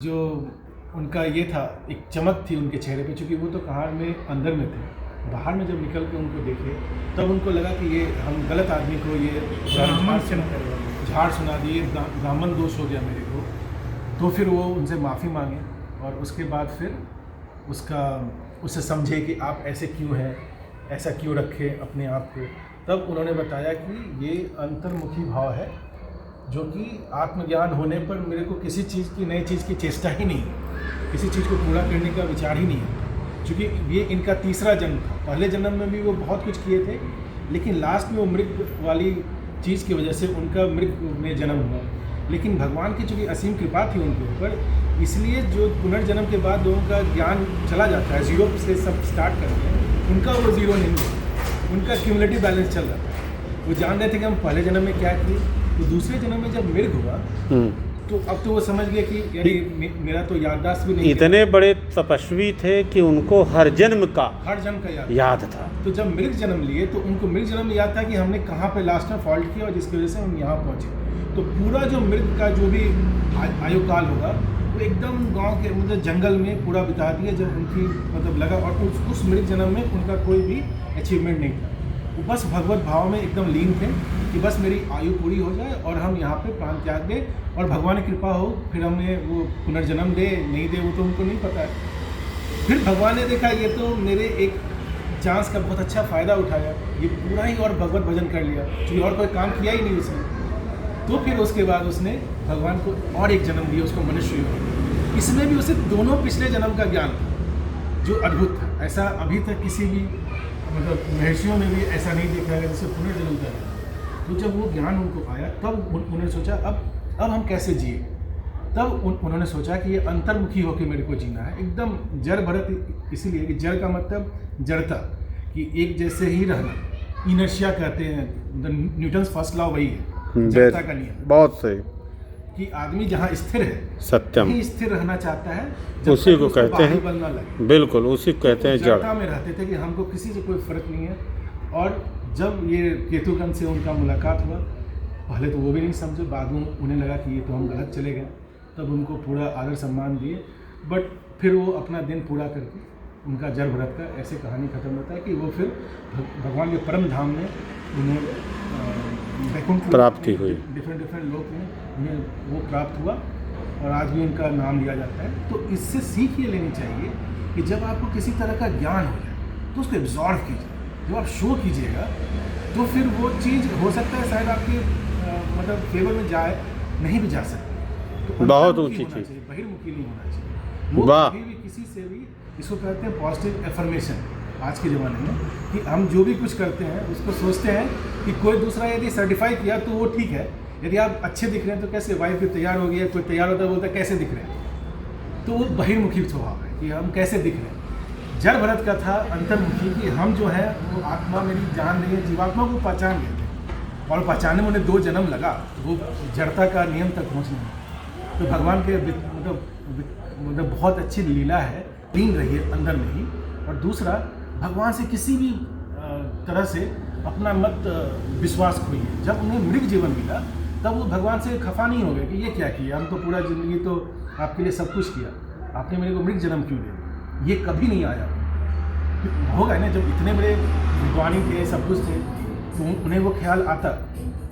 जो उनका ये था, एक चमक थी उनके चेहरे पे, क्योंकि वो तो कहार में अंदर में थे। बाहर में जब निकल के उनको देखे तब उनको लगा कि ये हम गलत आदमी को ये झाड़ सुना दिए, ब्राह्मण दोष हो गया मेरे को। तो फिर वो उनसे माफ़ी मांगे और उसके बाद फिर उससे समझे कि आप ऐसे क्यों हैं, ऐसा क्यों रखे अपने आप को। तब उन्होंने बताया कि ये अंतर्मुखी भाव है, जो कि आत्मज्ञान होने पर मेरे को किसी चीज़ की नई चीज़ की चेष्टा ही नहीं है, किसी चीज़ को पूरा करने का विचार ही नहीं है। क्योंकि ये इनका तीसरा जन्म था। पहले जन्म में भी वो बहुत कुछ किए थे, लेकिन लास्ट में वो मृग वाली चीज़ की वजह से उनका मृग में जन्म हुआ। लेकिन भगवान की चूँकि असीम कृपा थी उनके ऊपर, इसलिए जो पुनर्जन्म के बाद लोगों का ज्ञान चला जाता है, जीरो से सब स्टार्ट करते हैं, उनका वो जीरो नहीं है, उनका क्यूमुलेटिव बैलेंस चल रहा था। वो जान रहे थे कि हम पहले जन्म में क्या किए। तो दूसरे जन्म में जब मृग हुआ तो अब तो वो समझ गया कि यानी मेरा तो याददाश्त भी नहीं, इतने बड़े तपस्वी थे कि उनको हर जन्म का याद था। तो जब मृग जन्म लिए तो उनको मृग जन्म में याद था कि हमने कहाँ पे लास्ट में फॉल्ट किया और जिसकी वजह से हम यहाँ पहुँचे। तो पूरा जो मृग का जो भी आयु काल होगा वो एकदम गांव के मतलब जंगल में पूरा बिता दिए, जब उनकी मतलब लगा। और उस मृग जन्म में उनका कोई भी अचीवमेंट नहीं था, वो बस भगवत भाव में एकदम लीन थे कि बस मेरी आयु पूरी हो जाए और हम यहाँ पे प्राण त्याग दें और भगवान की कृपा हो, फिर हमें वो पुनर्जन्म दे नहीं दे वो तो उनको नहीं पता है। फिर भगवान ने देखा ये तो मेरे एक चांस का बहुत अच्छा फ़ायदा उठाया, ये पूरा ही और भगवत भजन कर लिया, क्योंकि और कोई काम किया ही नहीं उसने। तो फिर उसके बाद उसने भगवान को और एक जन्म दिया, उसको मनुष्य योग। इसमें भी उसे दोनों पिछले जन्म का ज्ञान था जो अद्भुत था। ऐसा अभी तक किसी भी मतलब महर्षियों में भी ऐसा नहीं देखा गया जैसे पुनर्जन्म का। तो जब वो ज्ञान उनको आया तब उन्होंने सोचा अब हम कैसे जिए। तब उन्होंने सोचा कि ये अंतर्मुखी होकर मेरे को जीना है, एकदम जड़ भरत। इसीलिए कि जड़ का मतलब जड़ता, कि एक जैसे ही रहना, इनर्शिया कहते हैं, न्यूटन्स फर्स्ट लॉ वही है, जड़ता का नियम। बहुत सही कि आदमी जहाँ स्थिर है, सत्यम ही स्थिर रहना चाहता है, उसी को कहते हैं, बनना लगे। बिल्कुल उसी को कहते हैं जड़ता में रहते थे कि हमको किसी से कोई फर्क नहीं है। और जब ये केतुगण से उनका मुलाकात हुआ, पहले तो वो भी नहीं समझे, बाद में उन्हें लगा कि ये तो हम गलत चले गए, तब उनको पूरा आदर सम्मान दिए। बट फिर वो अपना दिन पूरा करके उनका जड़ भरत का ऐसे कहानी खत्म होता है कि वो फिर भगवान के परम धाम में उन्हें वैकुंठ प्राप्ति हुई, डिफरेंट लोक में उन्हें वो प्राप्त हुआ और आज भी उनका नाम लिया जाता है। तो इससे सीख ये लेनी चाहिए कि जब आपको किसी तरह का ज्ञान हो जाए तो उसको एब्जॉर्व कीजिए। जब आप शो कीजिएगा तो फिर वो चीज़ हो सकता है शायद आपके मतलब फेवर में जाए, नहीं भी जा सकती। तो बहुत ऊंची चीज़, बहिर्मुखी नहीं होना चाहिए। वो कभी भी किसी से भी, इसको कहते हैं पॉजिटिव एफर्मेशन आज के ज़माने में, कि हम जो भी कुछ करते हैं उसको सोचते हैं कि कोई दूसरा यदि सर्टिफाई किया तो वो ठीक है। यदि आप अच्छे दिख रहे हैं तो कैसे, वाइफ भी तैयार हो गई है, कोई तैयार होता है बोलता है कैसे दिख रहे हैं, तो वो बहिर्मुखी स्वभाव है कि हम कैसे दिख रहे हैं। जड़ भरत का था अंतर्मुखी, कि हम जो है वो आत्मा मेरी जान रही है, जीवात्मा को पहचान लेते हैं और पहचानने में उन्हें 2 जन्म लगा वो जड़ता का नियम तक पहुँचने में। तो भगवान के मतलब बहुत अच्छी लीला है, लीन रही है अंदर में ही। और दूसरा, भगवान से किसी भी तरह से अपना मत विश्वास खोइए। जब उन्हें मृग जीवन मिला तब वो भगवान से खफा नहीं हो गए कि ये क्या किया, हम तो पूरा ज़िंदगी तो आपके लिए सब कुछ किया, आपने मेरे को मृग जन्म क्यों दिया। ये कभी नहीं आया होगा ना, जब इतने बड़े विद्वानी थे, सब कुछ थे, तो उन्हें वो ख्याल आता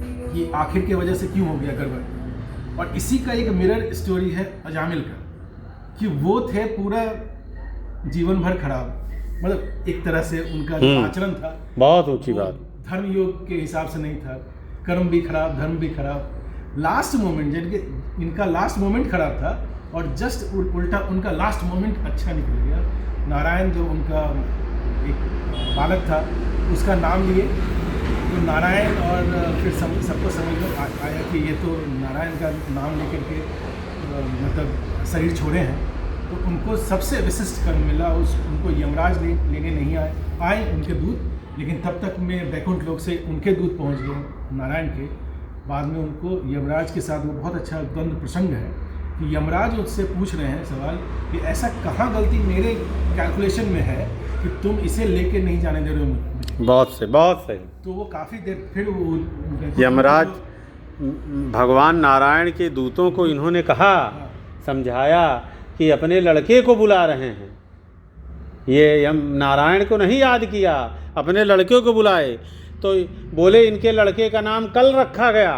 कि आखिर की वजह से क्यों हो गया गड़बड़। और इसी का एक मिरर स्टोरी है अजामिल का, कि वो थे पूरा जीवन भर खराब, मतलब एक तरह से उनका जो आचरण था, बहुत ऊंची बात, धर्म योग के हिसाब से नहीं था, कर्म भी खराब, धर्म भी खराब। लास्ट मोमेंट जब इनका लास्ट मोमेंट खराब था और जस्ट उल्टा उनका लास्ट मोमेंट अच्छा निकल गया। नारायण जो उनका एक बालक था उसका नाम लिए तो नारायण, और फिर सबको समझ में आया कि ये तो नारायण का नाम लेकर के मतलब शरीर छोड़े हैं। तो उनको सबसे विशिष्ट कर्म मिला, उनको यमराज लेने नहीं आए उनके दूत, लेकिन तब तक में वैकुंठ लोक से उनके दूत पहुंच गए नारायण के। बाद में उनको यमराज के साथ वो बहुत अच्छा द्वंद्व प्रसंग है कि यमराज उससे पूछ रहे हैं सवाल कि ऐसा कहाँ गलती मेरे कैलकुलेशन में है कि तुम इसे लेके नहीं जाने दे रहे हो मुझे। बहुत सही। तो वो काफ़ी देर फिर वो यमराज भगवान नारायण के दूतों को इन्होंने कहा समझाया कि अपने लड़के को बुला रहे हैं, ये हम नारायण को नहीं याद किया, अपने लड़के को बुलाए। तो बोले इनके लड़के का नाम कल रखा गया,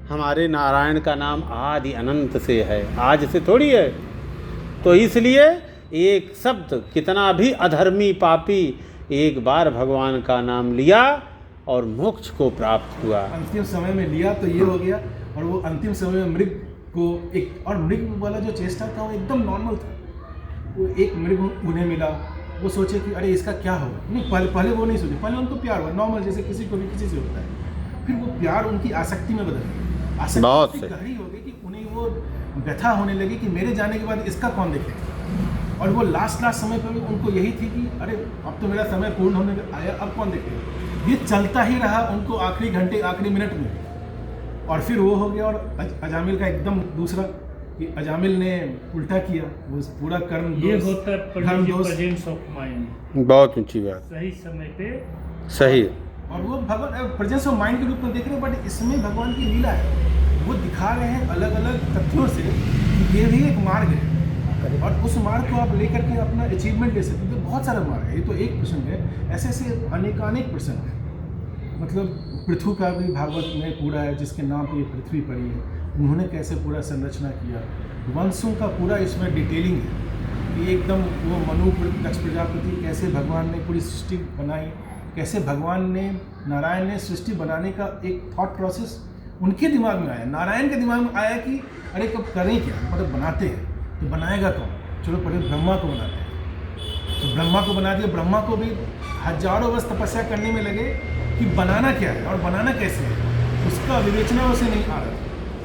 हमारे नारायण का नाम आदि अनंत से है, आज से थोड़ी है। तो इसलिए एक शब्द कितना भी अधर्मी पापी एक बार भगवान का नाम लिया और मोक्ष को प्राप्त हुआ। अंतिम समय में लिया तो ये हो गया, और वो अंतिम समय में मृग को एक, और मृग वाला जो चेष्टा था वो एकदम नॉर्मल था। वो एक मृग उन्हें मिला, वो सोचे कि अरे इसका क्या होगा, नहीं पहले वो नहीं सोचे, पहले उनको प्यार हुआ नॉर्मल, जैसे किसी को भी किसी से होता है। फिर वो प्यार उनकी आसक्ति में बदल गया, आसक्ति इतनी गहरी हो गई कि उन्हें वो व्यथा होने लगी कि मेरे जाने के बाद इसका कौन देखेगा। और वो लास्ट समय पर भी उनको यही थी कि अरे अब तो मेरा समय पूर्ण होने आया, अब कौन देखेगा। ये चलता ही रहा उनको आखिरी घंटे आखिरी मिनट में। और फिर वो हो गया, और अजामिल का एकदम दूसरा कि अजामिल ने उल्टा किया, वो पूरा कर्म ये होता है प्रेजेंस ऑफ माइंड, बहुत ऊंची बात, सही समय पे सही। और वो भगवान प्रेजेंस ऑफ माइंड के रूप में देख रहे हैं, बट इसमें भगवान की लीला है। वो दिखा रहे हैं अलग अलग तथ्यों से कि ये भी एक मार्ग है, और उस मार्ग को आप लेकर के अपना अचीवमेंट ले सकते हैं। तो बहुत सारा मार्ग है, ये तो एक प्रसंग है, ऐसे ऐसे अनेकानेक प्रसंग है। मतलब पृथ्वी का भी भागवत में पूरा है, जिसके नाम पे ये पृथ्वी पड़ी है, उन्होंने कैसे पूरा संरचना किया। वंशों का पूरा इसमें डिटेलिंग है कि एकदम वो मनु दक्ष प्रजापति कैसे भगवान ने पूरी सृष्टि बनाई, कैसे भगवान ने नारायण ने सृष्टि बनाने का एक थॉट प्रोसेस उनके दिमाग में आया, नारायण के दिमाग में आया कि अरे कब करें क्या, मतलब बनाते हैं तो बनाएगा कौन, चलो पहले ब्रह्मा को बनाते हैं। तो ब्रह्मा को बना दिया, ब्रह्मा को भी हजारों वर्ष तपस्या करने में लगे कि बनाना क्या है और बनाना कैसे है, उसका विवेचना उसे नहीं आ रहा,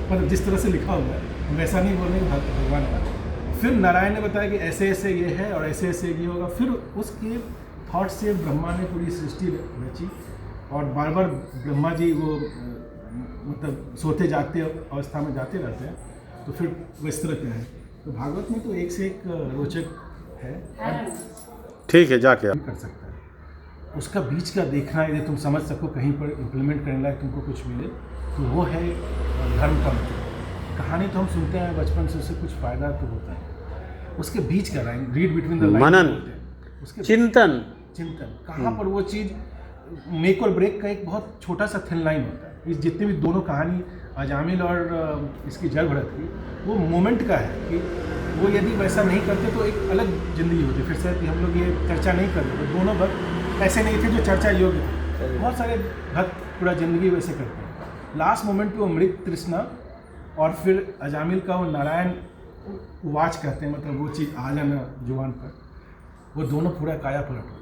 मतलब जिस तरह से लिखा हुआ है वैसा नहीं बोलने का भगवान का। फिर नारायण ने बताया कि ऐसे ऐसे ये है और ऐसे ऐसे ये होगा। फिर उसके थॉट से ब्रह्मा ने पूरी सृष्टि रची, और बार बार ब्रह्मा जी वो मतलब सोते जागते अवस्था में जाते रहते हैं, तो फिर वो इस तरह के हैं। तो भागवत में तो एक से एक रोचक है, ठीक है, जाके आप कर सकता है। उसका बीच का देखना, यदि तुम समझ सको कहीं पर इम्प्लीमेंट करने लायक तुमको कुछ मिले, तो वो है धर्म का मतलब। कहानी तो हम सुनते हैं बचपन से, उससे कुछ फ़ायदा तो होता है, उसके बीच का line, read between the line, मनन, उसके चिंतन, कहाँ पर वो चीज़ मेक और ब्रेक का एक बहुत छोटा सा थिन लाइन होता है। इस जितनी भी दोनों कहानी अजामिल और इसकी जड़ भरत की, वो मोमेंट का है कि वो यदि वैसा नहीं करते तो एक अलग ज़िंदगी होती। फिर से कि हम लोग ये चर्चा नहीं कर रहे, दोनों भक्त ऐसे नहीं थे जो चर्चा योग्य थे, बहुत सारे भक्त पूरा ज़िंदगी वैसे करते हैं। लास्ट मोमेंट पे वो मृत तृष्णा, और फिर अजामिल का वो नारायण वाच कहते हैं, मतलब वो चीज़ आ जाना जुबान पर, वो दोनों पूरा काया पलट।